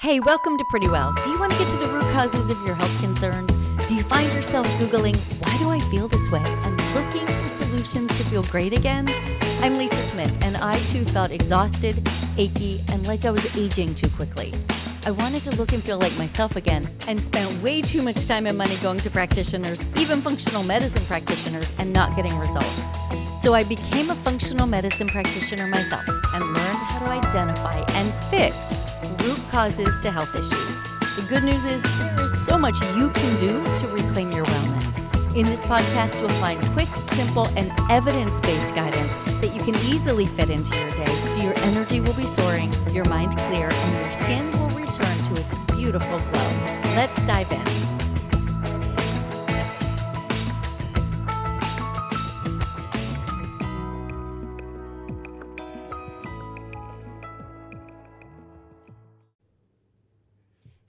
Hey, welcome to Pretty Well. Do you want to get to the root causes of your health concerns? Do you find yourself Googling, why do I feel this way? And looking for solutions to feel great again? I'm Lisa Smith, and I too felt exhausted, achy, and like I was aging too quickly. I wanted to look and feel like myself again, and spent way too much time and money going to practitioners, even functional medicine practitioners, and not getting results. So I became a functional medicine practitioner myself and learned how to identify and fix root causes to health issues. The good news is there is so much you can do to reclaim your wellness. In this podcast, you'll find quick, simple, and evidence-based guidance that you can easily fit into your day so your energy will be soaring, your mind clear, and your skin will return to its beautiful glow. Let's dive in.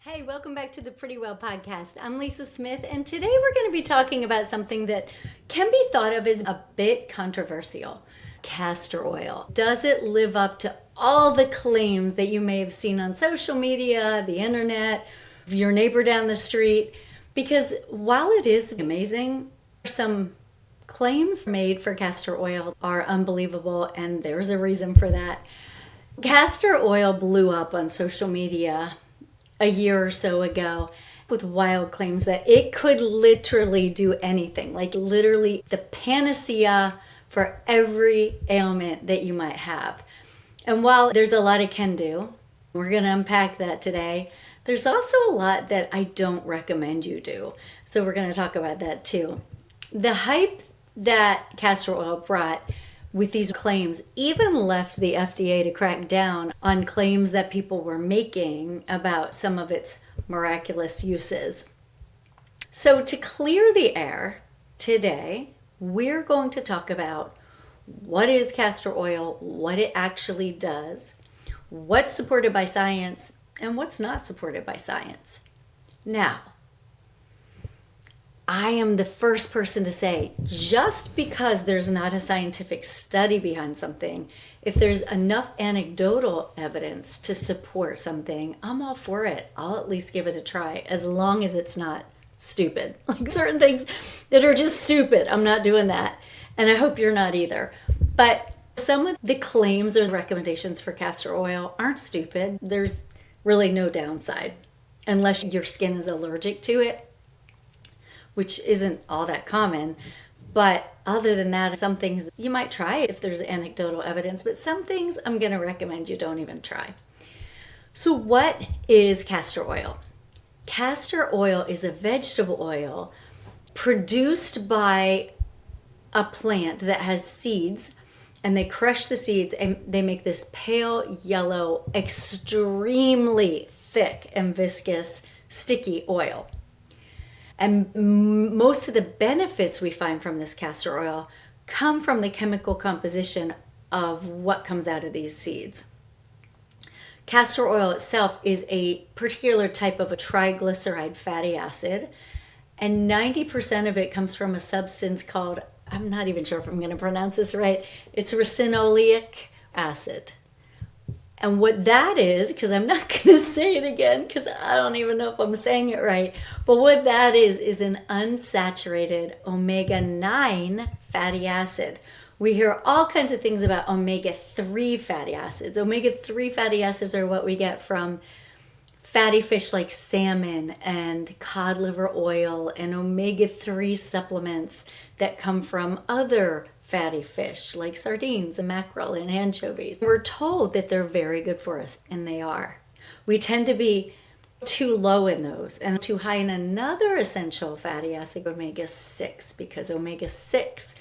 Hey, welcome back to the Pretty Well podcast. I'm Lisa Smith, and today we're going to be talking about something that can be thought of as a bit controversial. Castor oil. Does it live up to all the claims that you may have seen on social media, the internet, your neighbor down the street? Because while it is amazing, some claims made for castor oil are unbelievable, and there's a reason for that. Castor oil blew up on social media a year or so ago with wild claims that it could literally do anything, like literally the panacea for every ailment that you might have. And while there's a lot it can do, we're going to unpack that today, there's also a lot that I don't recommend you do. So we're going to talk about that too. The hype that castor oil brought with these claims even left the FDA to crack down on claims that people were making about some of its miraculous uses. So to clear the air, today we're going to talk about what is castor oil, what it actually does, what's supported by science, and what's not supported by science. Now, I am the first person to say, just because there's not a scientific study behind something, if there's enough anecdotal evidence to support something, I'm all for it. I'll at least give it a try, as long as it's not stupid. Like certain things that are just stupid, I'm not doing that. And I hope you're not either. But some of the claims or recommendations for castor oil aren't stupid. There's really no downside, unless your skin is allergic to it, which isn't all that common. But other than that, some things you might try if there's anecdotal evidence, but some things I'm going to recommend you don't even try. So what is castor oil? Castor oil is a vegetable oil produced by a plant that has seeds, and they crush the seeds and they make this pale yellow, extremely thick and viscous, sticky oil. And most of the benefits we find from this castor oil come from the chemical composition of what comes out of these seeds. Castor oil itself is a particular type of a triglyceride fatty acid, and 90% of it comes from a substance called, I'm not even sure if I'm going to pronounce this right, it's ricinoleic acid. And what that is, because I'm not going to say it again because I don't even know if I'm saying it right, but what that is an unsaturated omega-9 fatty acid. We hear all kinds of things about omega-3 fatty acids. Omega-3 fatty acids are what we get from fatty fish like salmon and cod liver oil, and omega-3 supplements that come from other fatty fish like sardines and mackerel and anchovies. We're told that they're very good for us, and they are. We tend to be too low in those and too high in another essential fatty acid, omega-6, because omega-6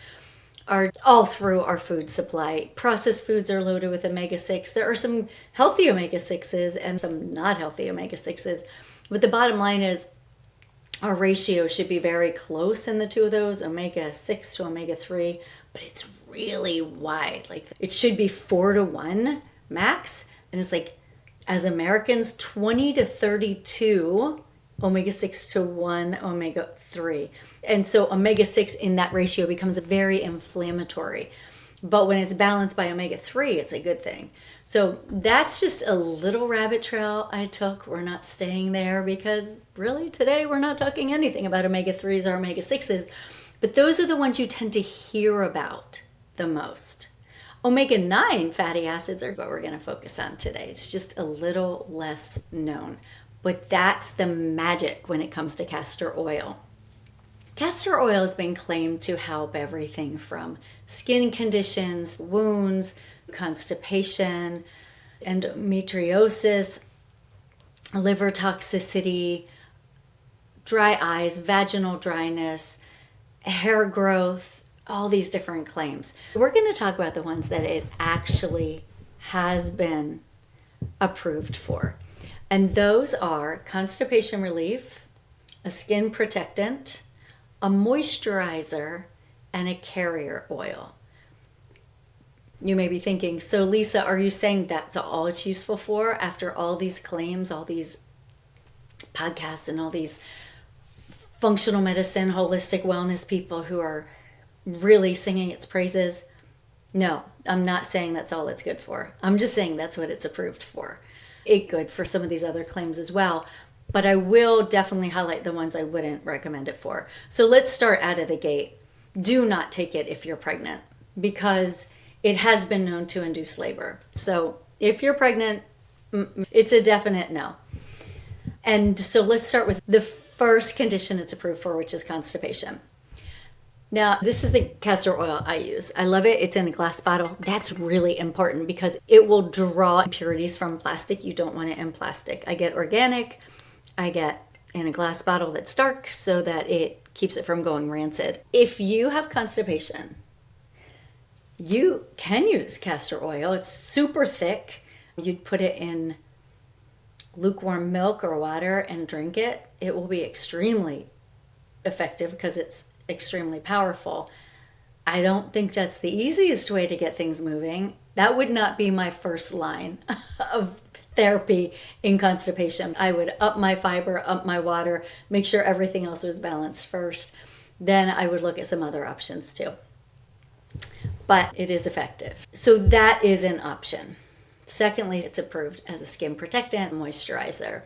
are all through our food supply. Processed foods are loaded with omega-6. There are some healthy omega-6s and some not healthy omega-6s, but the bottom line is our ratio should be very close in the two of those, omega-6 to omega-3, but it's really wide. Like it should be 4-to-1 max, and it's like, as Americans, 20 to 32 omega-6 to 1 omega-3. And so omega-6 in that ratio becomes very inflammatory. But when it's balanced by omega-3, it's a good thing. So that's just a little rabbit trail I took. We're not staying there because really today we're not talking anything about omega-3s or omega-6s. But those are the ones you tend to hear about the most. Omega-9 fatty acids are what we're going to focus on today. It's just a little less known. But that's the magic when it comes to castor oil. Castor oil has been claimed to help everything from skin conditions, wounds, constipation, endometriosis, liver toxicity, dry eyes, vaginal dryness, hair growth, all these different claims. We're going to talk about the ones that it actually has been approved for. And those are constipation relief, a skin protectant, a moisturizer, and a carrier oil. You may be thinking, so Lisa, are you saying that's all it's useful for after all these claims, all these podcasts, and all these functional medicine, holistic wellness people who are really singing its praises? No, I'm not saying that's all it's good for. I'm just saying that's what it's approved for. It's good for some of these other claims as well. But I will definitely highlight the ones I wouldn't recommend it for. So let's start out of the gate. Do not take it if you're pregnant because it has been known to induce labor. So if you're pregnant, it's a definite no. And so let's start with the first condition it's approved for, which is constipation. Now, this is the castor oil I use. I love it. It's in a glass bottle. That's really important because it will draw impurities from plastic. You don't want it in plastic. I get organic. I get in a glass bottle that's dark so that it keeps it from going rancid. If you have constipation, you can use castor oil. It's super thick. You'd put it in lukewarm milk or water and drink it. It will be extremely effective because it's extremely powerful. I don't think that's the easiest way to get things moving. That would not be my first line of therapy in constipation. I would up my fiber, up my water, make sure everything else was balanced first. Then I would look at some other options too. But it is effective. So that is an option. Secondly, it's approved as a skin protectant, moisturizer,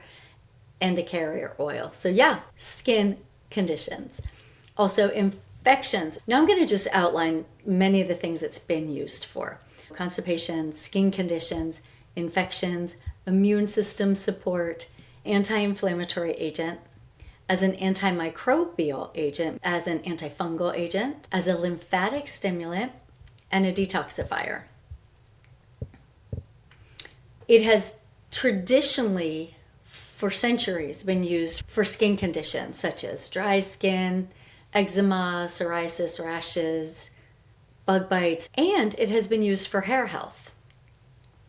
and a carrier oil. So yeah, skin conditions. Also infections. Now I'm going to just outline many of the things it's been used for. Constipation, skin conditions, infections, immune system support, anti-inflammatory agent, as an antimicrobial agent, as an antifungal agent, as a lymphatic stimulant, and a detoxifier. It has traditionally, for centuries, been used for skin conditions such as dry skin, eczema, psoriasis, rashes, bug bites, and it has been used for hair health.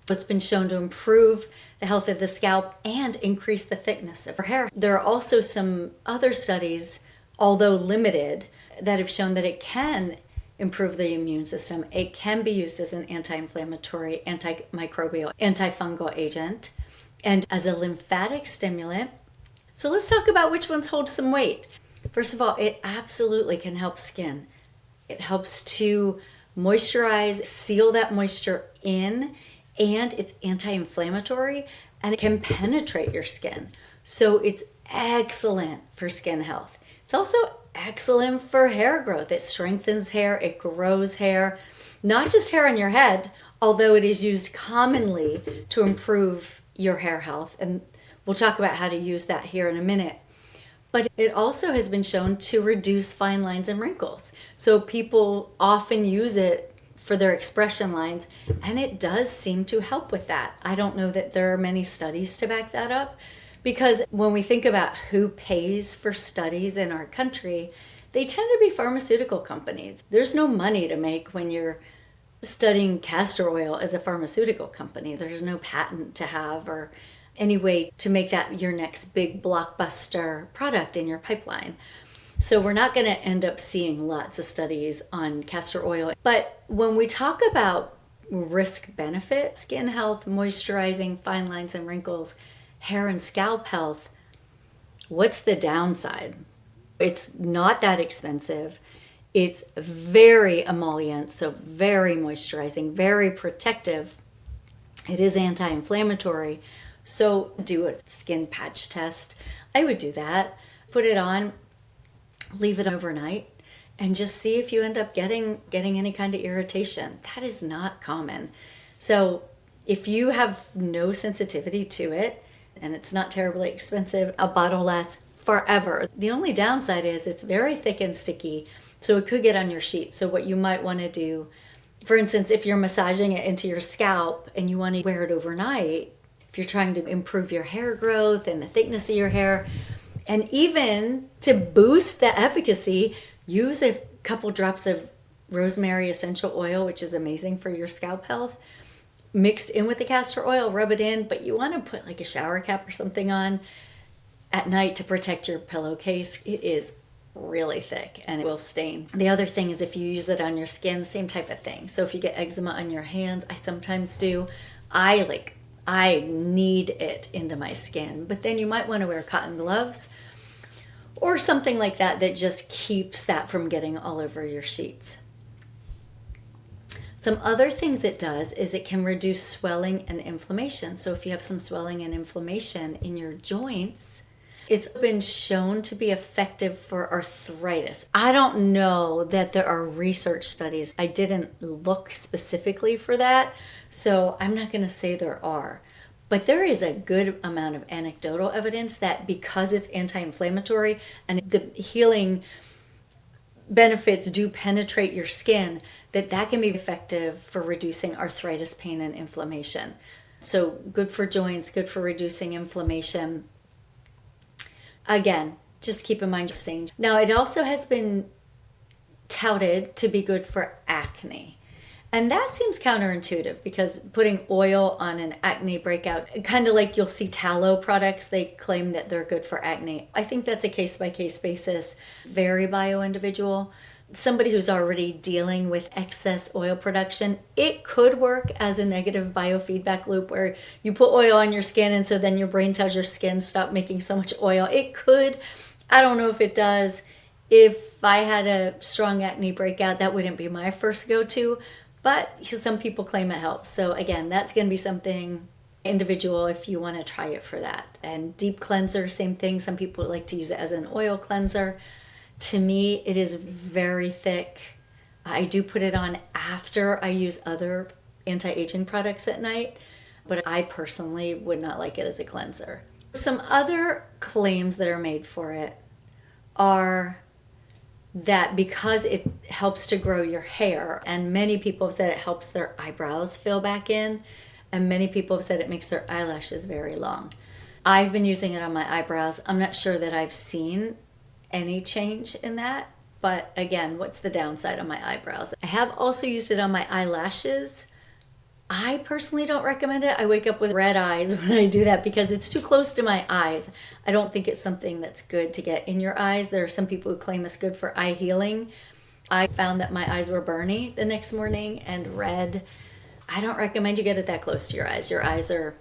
It's been shown to improve the health of the scalp and increase the thickness of her hair. There are also some other studies, although limited, that have shown that it can improve the immune system. It can be used as an anti-inflammatory, antimicrobial, antifungal agent, and as a lymphatic stimulant. So let's talk about which ones hold some weight. First of all, it absolutely can help skin. It helps to moisturize, seal that moisture in, and it's anti-inflammatory, and it can penetrate your skin. So it's excellent for skin health. It's also excellent for hair growth. It strengthens hair, it grows hair, not just hair on your head, although it is used commonly to improve your hair health. And we'll talk about how to use that here in a minute. But it also has been shown to reduce fine lines and wrinkles. So people often use it for their expression lines, and it does seem to help with that. I don't know that there are many studies to back that up, because when we think about who pays for studies in our country, they tend to be pharmaceutical companies. There's no money to make when you're studying castor oil as a pharmaceutical company. There's no patent to have or any way to make that your next big blockbuster product in your pipeline. So we're not going to end up seeing lots of studies on castor oil. But when we talk about risk benefit, skin health, moisturizing, fine lines and wrinkles, hair and scalp health, what's the downside? It's not that expensive. It's very emollient, so very moisturizing, very protective. It is anti-inflammatory. So do a skin patch test. I would do that. Put it on, leave it overnight, and just see if you end up getting any kind of irritation. That is not common. So if you have no sensitivity to it and it's not terribly expensive, a bottle lasts forever. The only downside is it's very thick and sticky, so it could get on your sheets. So what you might want to do, for instance, if you're massaging it into your scalp and you want to wear it overnight, if you're trying to improve your hair growth and the thickness of your hair, and even to boost the efficacy, use a couple drops of rosemary essential oil, which is amazing for your scalp health, mixed in with the castor oil, rub it in, but you want to put like a shower cap or something on at night to protect your pillowcase. It is really thick and it will stain. The other thing is if you use it on your skin, same type of thing. So if you get eczema on your hands, I sometimes do, I need it into my skin. But then you might want to wear cotton gloves or something like that that just keeps that from getting all over your sheets. Some other things it does is it can reduce swelling and inflammation. So if you have some swelling and inflammation in your joints, it's been shown to be effective for arthritis. I don't know that there are research studies. I didn't look specifically for that, so I'm not going to say there are. But there is a good amount of anecdotal evidence that because it's anti-inflammatory and the healing benefits do penetrate your skin, that can be effective for reducing arthritis pain and inflammation. So good for joints, good for reducing inflammation. Again, just keep in mind stain. Now, it also has been touted to be good for acne. And that seems counterintuitive because putting oil on an acne breakout, kind of like you'll see tallow products, they claim that they're good for acne. I think that's a case-by-case basis, very bio-individual. Somebody who's already dealing with excess oil production, it could work as a negative biofeedback loop where you put oil on your skin and so then your brain tells your skin stop making so much oil. It could. I don't know if it does. If I had a strong acne breakout, that wouldn't be my first go-to, but some people claim it helps. So again, that's going to be something individual if you want to try it for that. And deep cleanser, same thing. Some people like to use it as an oil cleanser. To me, it is very thick. I do put it on after I use other anti-aging products at night, but I personally would not like it as a cleanser. Some other claims that are made for it are that because it helps to grow your hair, and many people have said it helps their eyebrows fill back in, and many people have said it makes their eyelashes very long. I've been using it on my eyebrows. I'm not sure that I've seen any change in that, but again, what's the downside on my eyebrows? I have also used it on my eyelashes. I personally don't recommend it. I wake up with red eyes when I do that because it's too close to my eyes. I don't think it's something that's good to get in your eyes. There are some people who claim it's good for eye healing. I found that my eyes were burny the next morning and red. I don't recommend you get it that close to your eyes. Your eyes are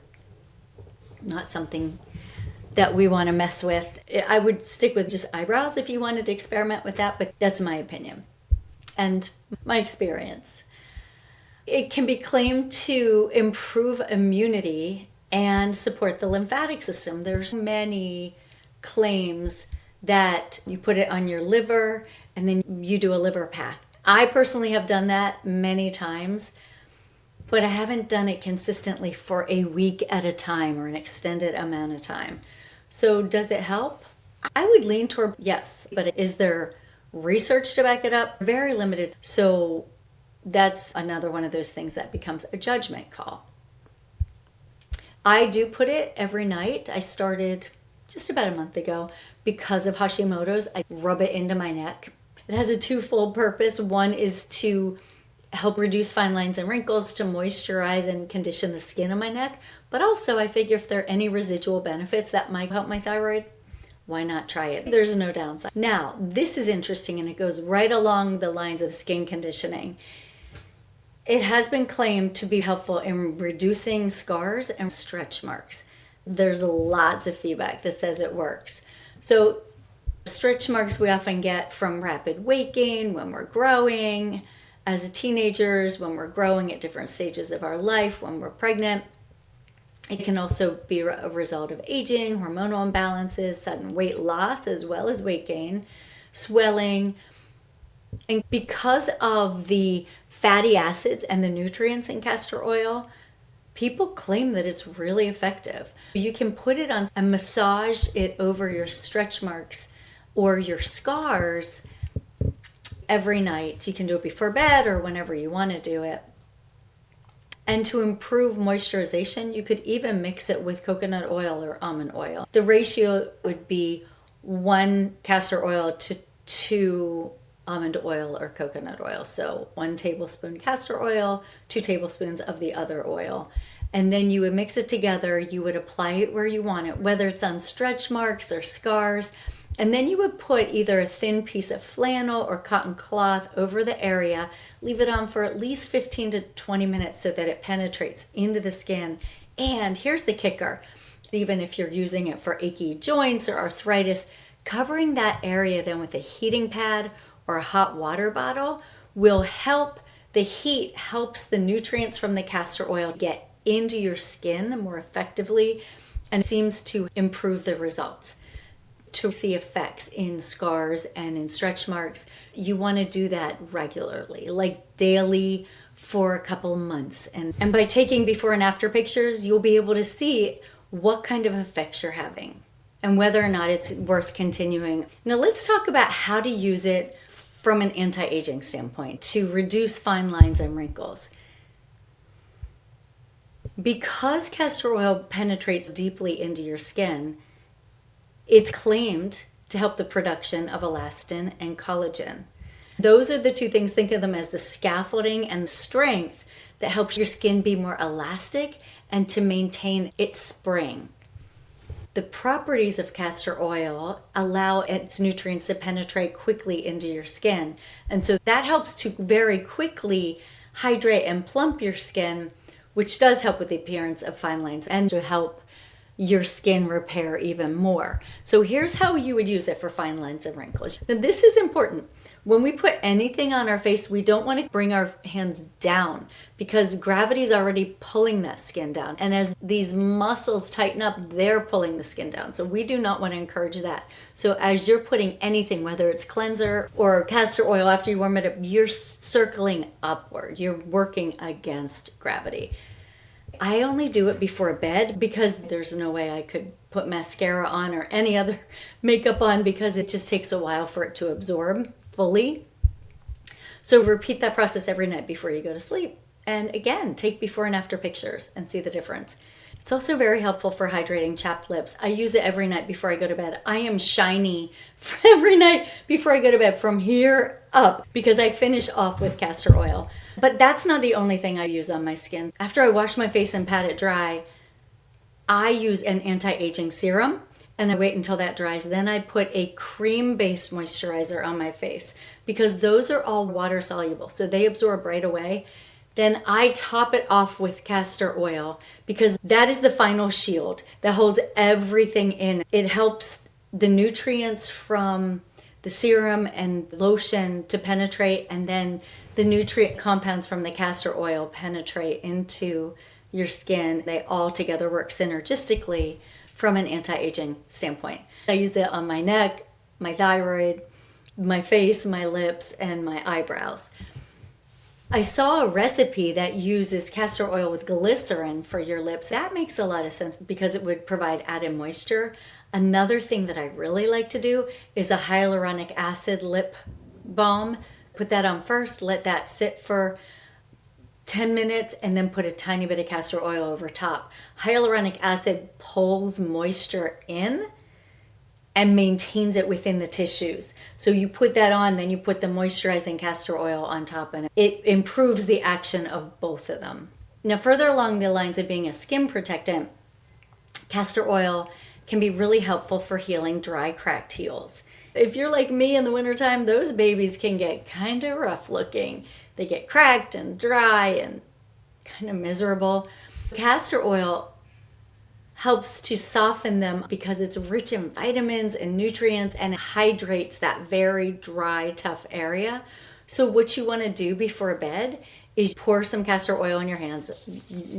not something that we want to mess with. I would stick with just eyebrows if you wanted to experiment with that, but that's my opinion and my experience. It can be claimed to improve immunity and support the lymphatic system. There's many claims that you put it on your liver and then you do a liver pack. I personally have done that many times, but I haven't done it consistently for a week at a time or an extended amount of time. So does it help? I would lean toward yes, but is there research to back it up? Very limited. So that's another one of those things that becomes a judgment call. I do put it every night. I started just about a month ago because of Hashimoto's. I rub it into my neck. It has a twofold purpose. One is to help reduce fine lines and wrinkles, to moisturize and condition the skin of my neck. But also I figure if there are any residual benefits that might help my thyroid, why not try it? There's no downside. Now, this is interesting and it goes right along the lines of skin conditioning. It has been claimed to be helpful in reducing scars and stretch marks. There's lots of feedback that says it works. So Stretch marks we often get from rapid weight gain when we're growing, as teenagers, when we're growing at different stages of our life, when we're pregnant. It can also be a result of aging, hormonal imbalances, sudden weight loss, as well as weight gain, swelling. And because of the fatty acids and the nutrients in castor oil, people claim that it's really effective. You can put it on and massage it over your stretch marks or your scars every night. You can do it before bed or whenever you want to do it. And to improve moisturization, you could even mix it with coconut oil or almond oil. The ratio would be 1 castor oil to 2 almond oil or coconut oil. So 1 tablespoon castor oil, 2 tablespoons of the other oil. And then you would mix it together. You would apply it where you want it, whether it's on stretch marks or scars. And then you would put either a thin piece of flannel or cotton cloth over the area, leave it on for at least 15 to 20 minutes so that it penetrates into the skin. And here's the kicker. Even if you're using it for achy joints or arthritis, covering that area then with a heating pad or a hot water bottle will help. The heat helps the nutrients from the castor oil get into your skin more effectively and seems to improve the results. To see effects in scars and in stretch marks, you want to do that regularly, like daily for a couple months. And by taking before and after pictures, you'll be able to see what kind of effects you're having and whether or not it's worth continuing. Now let's talk about how to use it from an anti-aging standpoint to reduce fine lines and wrinkles. Because castor oil penetrates deeply into your skin, it's claimed to help the production of elastin and collagen. Those are the two things, think of them as the scaffolding and strength that helps your skin be more elastic and to maintain its spring. The properties of castor oil allow its nutrients to penetrate quickly into your skin. And so that helps to very quickly hydrate and plump your skin, which does help with the appearance of fine lines and to help your skin repair even more. So here's how you would use it for fine lines and wrinkles. Now this is important. When we put anything on our face, we don't want to bring our hands down because gravity is already pulling that skin down. And as these muscles tighten up, they're pulling the skin down. So we do not want to encourage that. So as you're putting anything, whether it's cleanser or castor oil after you warm it up, you're circling upward. You're working against gravity. I only do it before bed because there's no way I could put mascara on or any other makeup on because it just takes a while for it to absorb fully. So repeat that process every night before you go to sleep. And again, take before and after pictures and see the difference. It's also very helpful for hydrating chapped lips. I use it every night before I go to bed. I am shiny every night before I go to bed from here up because I finish off with castor oil. But that's not the only thing I use on my skin. After I wash my face and pat it dry, I use an anti-aging serum and I wait until that dries. Then I put a cream-based moisturizer on my face because those are all water soluble, so they absorb right away. Then I top it off with castor oil because that is the final shield that holds everything in. It helps the nutrients from the serum and lotion to penetrate, and then the nutrient compounds from the castor oil penetrate into your skin. They all together work synergistically from an anti-aging standpoint. I use it on my neck, my thyroid, my face, my lips, and my eyebrows. I saw a recipe that uses castor oil with glycerin for your lips. That makes a lot of sense because it would provide added moisture. Another thing that I really like to do is a hyaluronic acid lip balm. Put that on first, let that sit for 10 minutes, and then put a tiny bit of castor oil over top. Hyaluronic acid pulls moisture in and maintains it within the tissues. So you put that on, then you put the moisturizing castor oil on top, and it improves the action of both of them. Now, further along the lines of being a skin protectant, castor oil can be really helpful for healing dry, cracked heels. If you're like me in the wintertime, those babies can get kind of rough looking. They get cracked and dry and kind of miserable. Castor oil helps to soften them because it's rich in vitamins and nutrients and hydrates that very dry, tough area. So what you want to do before bed is pour some castor oil in your hands,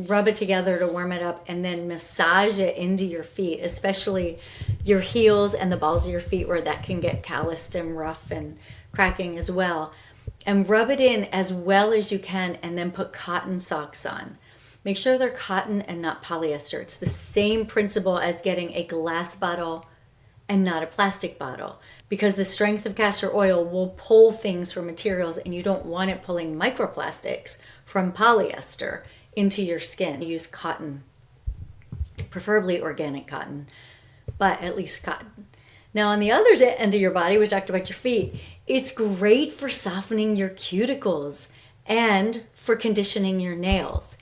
rub it together to warm it up, and then massage it into your feet, especially your heels and the balls of your feet where that can get calloused and rough and cracking as well. And rub it in as well as you can, and then put cotton socks on. Make sure they're cotton and not polyester. It's the same principle as getting a glass bottle and not a plastic bottle, because the strength of castor oil will pull things from materials, and you don't want it pulling microplastics from polyester into your skin. Use cotton, preferably organic cotton, but at least cotton. Now on the other end of your body, we talked about your feet, it's great for softening your cuticles and for conditioning your nails.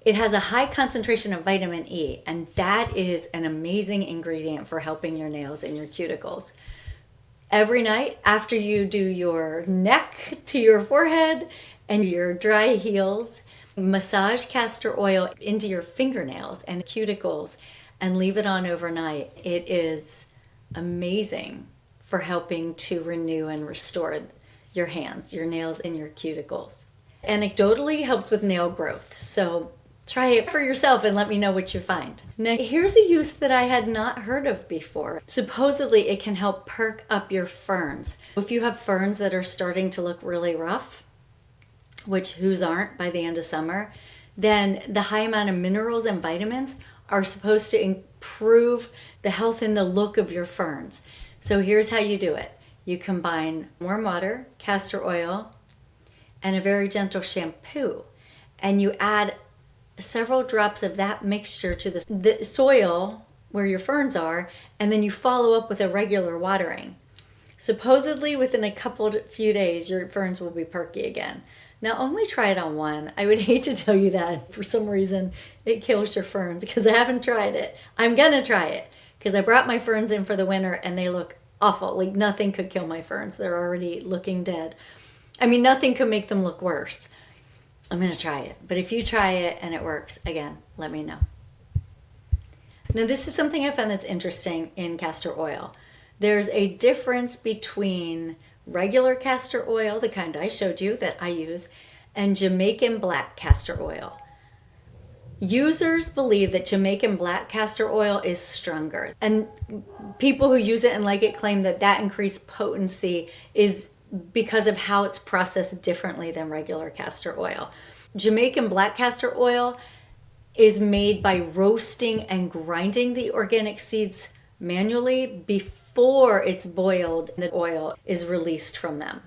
It has a high concentration of vitamin E, and that is an amazing ingredient for helping your nails and your cuticles. Every night after you do your neck to your forehead and your dry heels, massage castor oil into your fingernails and cuticles and leave it on overnight. It is amazing for helping to renew and restore your hands, your nails, and your cuticles. Anecdotally helps with nail growth. So try it for yourself and let me know what you find. Now, here's a use that I had not heard of before. Supposedly, it can help perk up your ferns. If you have ferns that are starting to look really rough, which whose aren't by the end of summer, then the high amount of minerals and vitamins are supposed to improve the health and the look of your ferns. So here's how you do it. You combine warm water, castor oil, and a very gentle shampoo, and you add several drops of that mixture to the soil where your ferns are, and then you follow up with a regular watering. Supposedly within a few days, your ferns will be perky again. Now only try it on one. I would hate to tell you that for some reason it kills your ferns, because I haven't tried it. I'm gonna try it because I brought my ferns in for the winter and they look awful. Like nothing could kill my ferns. They're already looking dead. I mean, nothing could make them look worse. I'm going to try it. But if you try it and it works, again, let me know. Now, this is something I found that's interesting in castor oil. There's a difference between regular castor oil, the kind I showed you that I use, and Jamaican black castor oil. Users believe that Jamaican black castor oil is stronger. And people who use it and like it claim that that increased potency is because of how it's processed differently than regular castor oil. Jamaican black castor oil is made by roasting and grinding the organic seeds manually before it's boiled and the oil is released from them.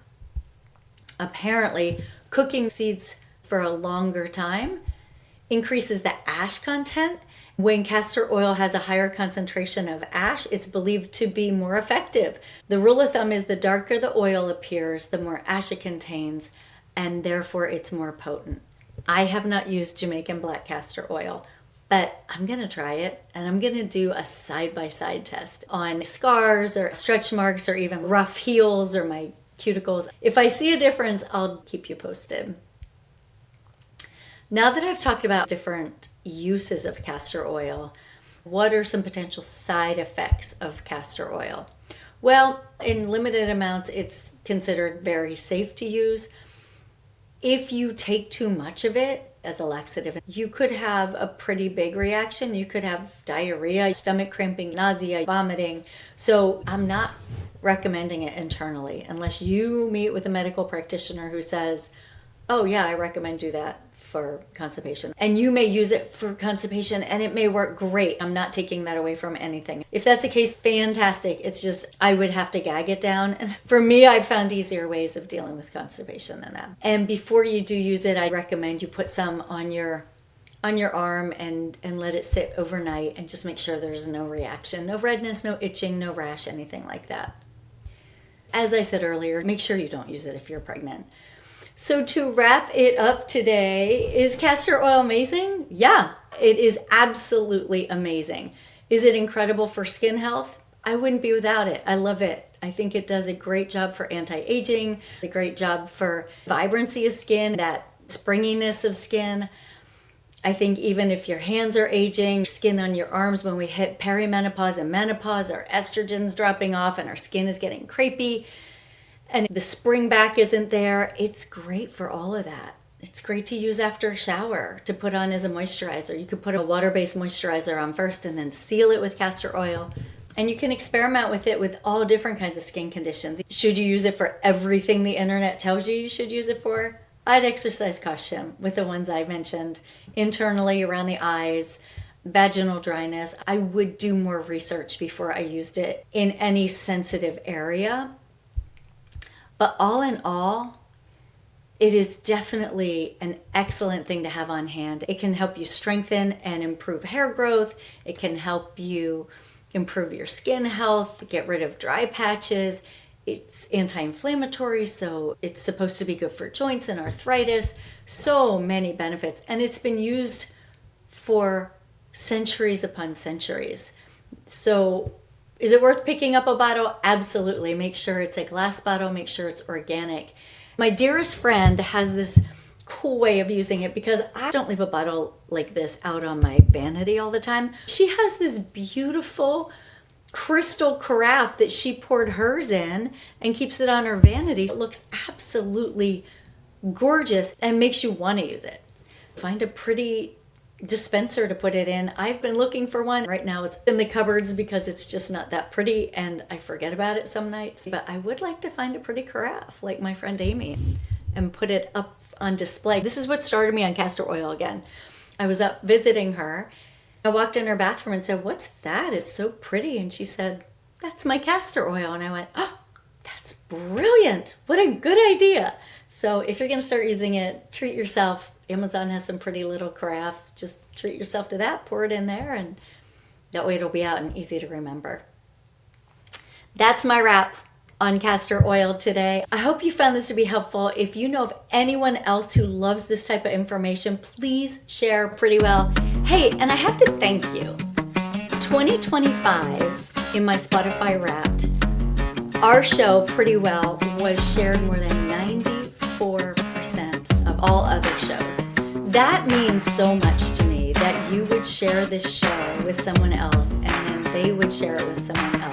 Apparently, cooking seeds for a longer time increases the ash content. When castor oil has a higher concentration of ash, it's believed to be more effective. The rule of thumb is the darker the oil appears, the more ash it contains, and therefore it's more potent. I have not used Jamaican black castor oil, but I'm going to try it, and I'm going to do a side-by-side test on scars or stretch marks or even rough heels or my cuticles. If I see a difference, I'll keep you posted. Now that I've talked about different uses of castor oil, what are some potential side effects of castor oil? Well, in limited amounts, it's considered very safe to use. If you take too much of it as a laxative, you could have a pretty big reaction. You could have diarrhea, stomach cramping, nausea, vomiting. So I'm not recommending it internally unless you meet with a medical practitioner who says, oh yeah, I recommend do that for constipation. And you may use it for constipation and it may work great. I'm not taking that away from anything. If that's the case, fantastic. It's just, I would have to gag it down. And for me, I've found easier ways of dealing with constipation than that. And before you do use it, I recommend you put some on your arm and let it sit overnight and just make sure there's no reaction, no redness, no itching, no rash, anything like that. As I said earlier, make sure you don't use it if you're pregnant. So to wrap it up today, is castor oil amazing? Yeah, it is absolutely amazing. Is it incredible for skin health? I wouldn't be without it. I love it. I think it does a great job for anti-aging, a great job for vibrancy of skin, that springiness of skin. I think even if your hands are aging, skin on your arms when we hit perimenopause and menopause, our estrogen's dropping off and our skin is getting crepey and the spring back isn't there, it's great for all of that. It's great to use after a shower to put on as a moisturizer. You could put a water-based moisturizer on first and then seal it with castor oil. And you can experiment with it with all different kinds of skin conditions. Should you use it for everything the internet tells you should use it for? I'd exercise caution with the ones I mentioned. Internally, around the eyes, vaginal dryness. I would do more research before I used it in any sensitive area. But all in all, it is definitely an excellent thing to have on hand. It can help you strengthen and improve hair growth. It can help you improve your skin health, get rid of dry patches. It's anti-inflammatory, so it's supposed to be good for joints and arthritis. So many benefits. And it's been used for centuries upon centuries. So is it worth picking up a bottle? Absolutely. Make sure it's a glass bottle. Make sure it's organic. My dearest friend has this cool way of using it because I don't leave a bottle like this out on my vanity all the time. She has this beautiful crystal carafe that she poured hers in and keeps it on her vanity. It looks absolutely gorgeous and makes you want to use it. Find a pretty dispenser to put it in. I've been looking for one. Right now it's in the cupboards because it's just not that pretty and I forget about it some nights. But I would like to find a pretty carafe like my friend Amy and put it up on display. This is what started me on castor oil again. I was up visiting her. I walked in her bathroom and said, "What's that? It's so pretty." And she said, "That's my castor oil." And I went, "Oh, that's brilliant. What a good idea." So if you're going to start using it, treat yourself. Amazon has some pretty little carafes. Just treat yourself to that, pour it in there, and that way it'll be out and easy to remember. That's my wrap on castor oil today. I hope you found this to be helpful. If you know of anyone else who loves this type of information, please share pretty well. Hey, and I have to thank you. 2025 in my Spotify Wrapped, our show Pretty Well was shared more than 94% of all other shows. That means so much to me that you would share this show with someone else and then they would share it with someone else.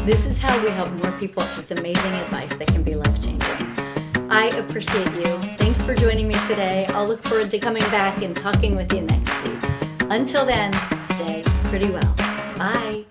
This is how we help more people with amazing advice that can be life-changing. I appreciate you. Thanks for joining me today. I'll look forward to coming back and talking with you next week. Until then, stay pretty well. Bye.